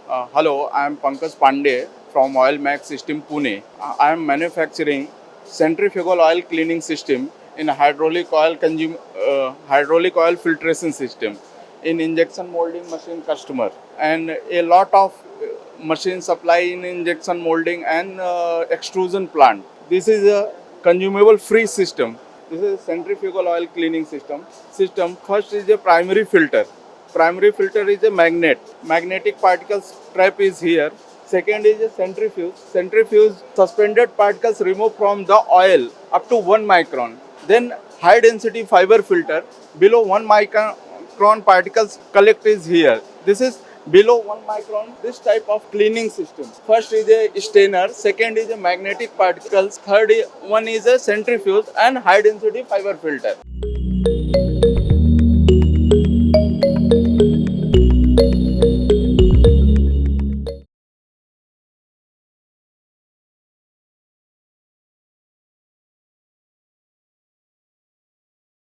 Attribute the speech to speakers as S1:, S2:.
S1: Hello, I am Pankaj Pandey from Oilmax System Pune. I am manufacturing centrifugal oil cleaning system in hydraulic oil filtration system in injection molding machine customer, and a lot of machine supply in injection molding and extrusion plant. This is a consumable free system. This is a centrifugal oil cleaning system. First is a primary filter. Primary filter is a magnetic particles trap is here. Second is a centrifuge suspended particles removed from the oil up to 1 micron. Then high density fiber filter below 1 micron particles collect is here. This is below 1 micron. This type of cleaning system, first is a stainer, second is a magnetic particles, one is a centrifuge and high density fiber filter.